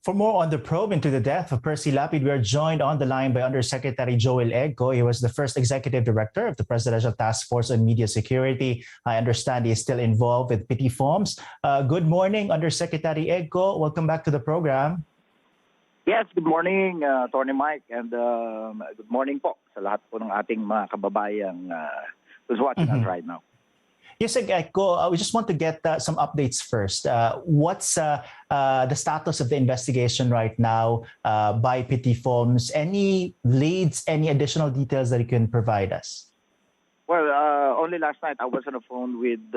For more on the probe into the death of Percy Lapid, we are joined on the line by Undersecretary Joel Egco. He was the first executive director of the Presidential Task Force on Media Security. I understand he is still involved with petty forms. Good morning, Undersecretary Egco. Welcome back to the program. Yes, good morning, Tony Mike, and good morning po sa lahat po ng ating mga kababayang who's watching us right now. Yes, Egco, we just want to get some updates first. What's the status of the investigation right now by petty forms? Any leads, any additional details that you can provide us? Well, only last night I was on the phone with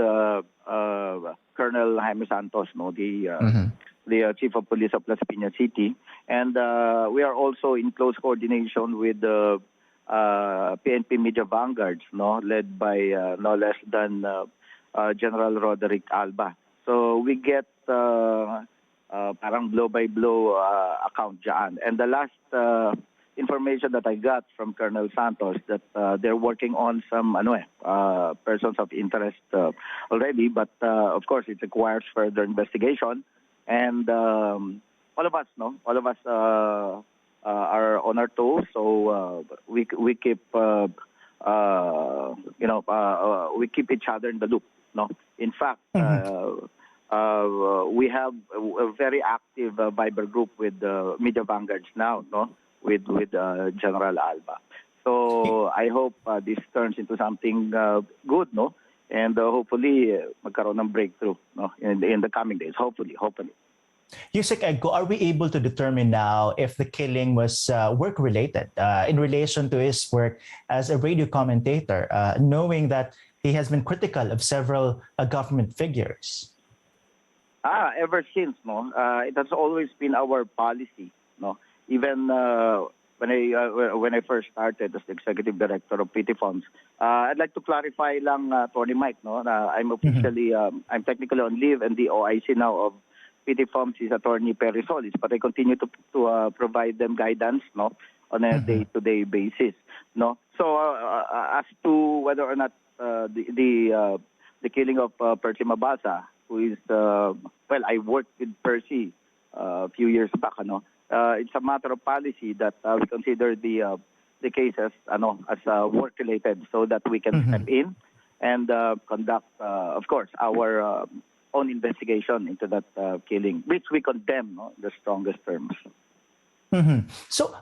Colonel Jaime Santos, the Chief of Police of Las Piñas City, and we are also in close coordination with the PNP Media Vanguards, led by no less than General Roderick Alba. So we get parang blow-by-blow account dyan. And the last information that I got from Colonel Santos that they're working on some persons of interest already, but of course it requires further investigation. And all of us are on our toes, so we keep we keep each other in the loop. In fact, we have a very active Viber group with Media Vanguards now, with General Alba. So I hope this turns into something good, and hopefully magkaroon ng breakthrough, in the coming days. Hopefully. Usec, Egco, are we able to determine now if the killing was work-related in relation to his work as a radio commentator, knowing that he has been critical of several government figures? Ever since, it has always been our policy, even when I first started as the executive director of PT Funds. I'd like to clarify lang, Tony Mike, I'm officially, I'm technically on leave, and the OIC now of PT Funds is Attorney Perry Solis, but I continue to provide them guidance, on a day-to-day basis, So as to whether or not the killing of Percy Mabasa, who is I worked with Percy a few years back, it's a matter of policy that we consider the case as work related, so that we can step in and conduct, of course, our own investigation into that killing, which we condemn in the strongest terms. So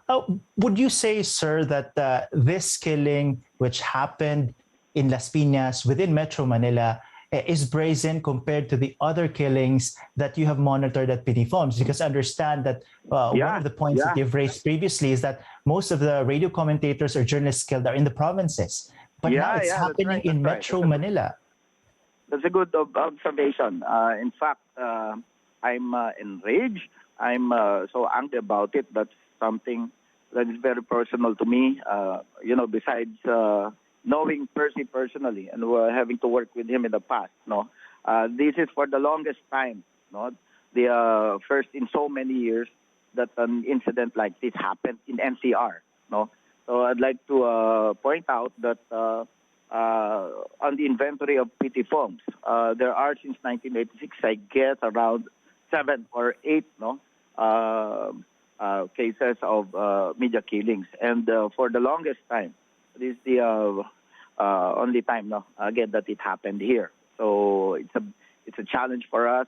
would you say, sir, that this killing, which happened in Las Piñas within Metro Manila, is brazen compared to the other killings that you have monitored at petty forms? Because I understand that one of the points that you've raised previously is that most of the radio commentators or journalists killed are in the provinces. But now it's happening in Metro Manila. That's a good observation. In fact, I'm enraged. I'm so angry about it. That's something that is very personal to me. Besides knowing Percy personally and having to work with him in the past, this is for the longest time, the first in so many years that an incident like this happened in NCR, So I'd like to point out that on the inventory of PT forms, there are since 1986, I guess, around 7 or 8 cases of media killings, and for the longest time, this is the only time again that it happened here. So it's a challenge for us.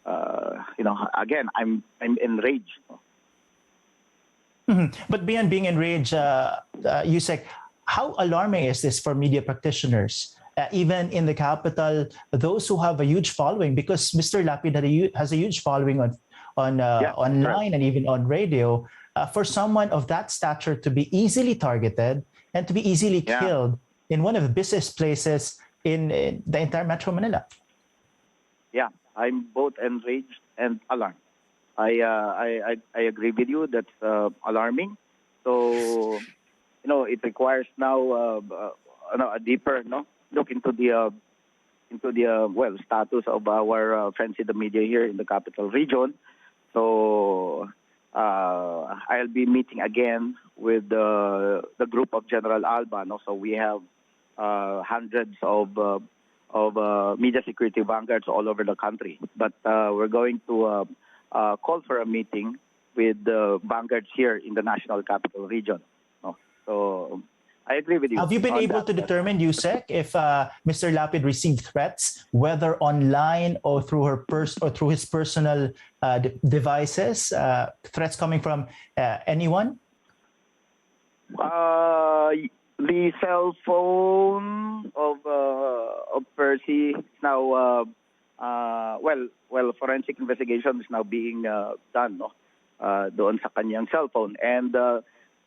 Again, I'm enraged. But beyond being enraged, Usec, how alarming is this for media practitioners? Even in the capital, those who have a huge following, because Mr. Lapid has a huge following online and even on radio, for someone of that stature to be easily targeted and to be easily killed in one of the busiest places in the entire Metro Manila. Yeah, I'm both enraged and alarmed. I agree with you. That's alarming. So, it requires now a deeper look into the status of our friends in the media here in the capital region. So I'll be meeting again with the group of General Alba. So we have hundreds of media security vanguards all over the country. But we're going to called for a meeting with the vanguards here in the National Capital Region. No? So I agree with you. Have you been on able that. to determine, Usec, if Mr. Lapid received threats, whether online or through through his personal devices, threats coming from anyone? The cell phone of Percy is now forensic investigation is now being done, no, doon sa kanyang cell phone. And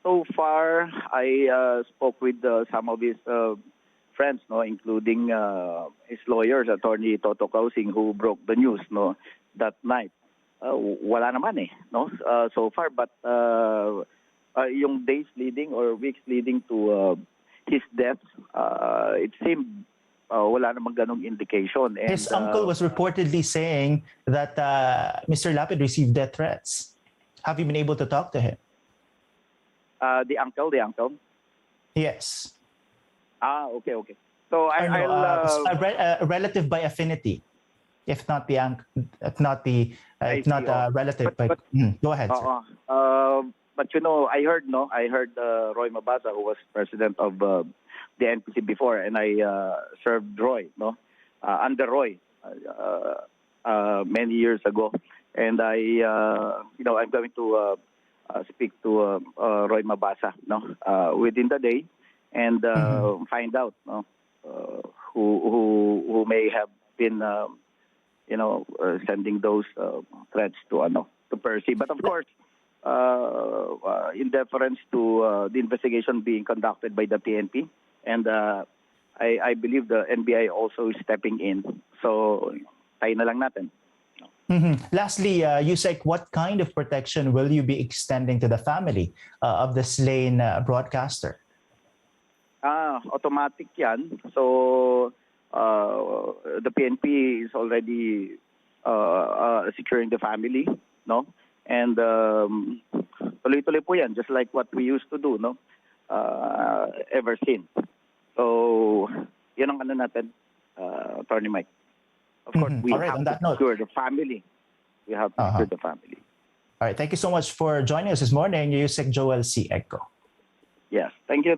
so far, I spoke with some of his friends, no, including his lawyers, Attorney Toto Kausing, who broke the news, no, that night. Wala naman no, so far. But yung days leading or weeks leading to his death, it seemed wala namang ganong indication. And, his uncle was reportedly saying that Mr. Lapid received death threats. Have you been able to talk to him? The uncle? Yes. Okay. So a relative by affinity, if not the relative. Go ahead. Sir. But I heard Roy Mabasa, who was president of the NPC before, and I served Roy, under Roy, many years ago, and I'm going to speak to Roy Mabasa, within the day, and find out, who may have been, sending those threats to Percy. But of course, in deference to the investigation being conducted by the PNP, and I believe the NBI also is stepping in. So, tayo na lang natin. Lastly, Usec, what kind of protection will you be extending to the family of the slain broadcaster? Automatic yan. So, the PNP is already securing the family, no? And tuloy-tuloy po yan, just like what we used to do, no? Ever since. So, yun ang natin, Attorney Mike. Of course, we have to secure the family. We have to secure the family. All right. Thank you so much for joining us this morning, Usec Joel C. Egco. Yes. Thank you.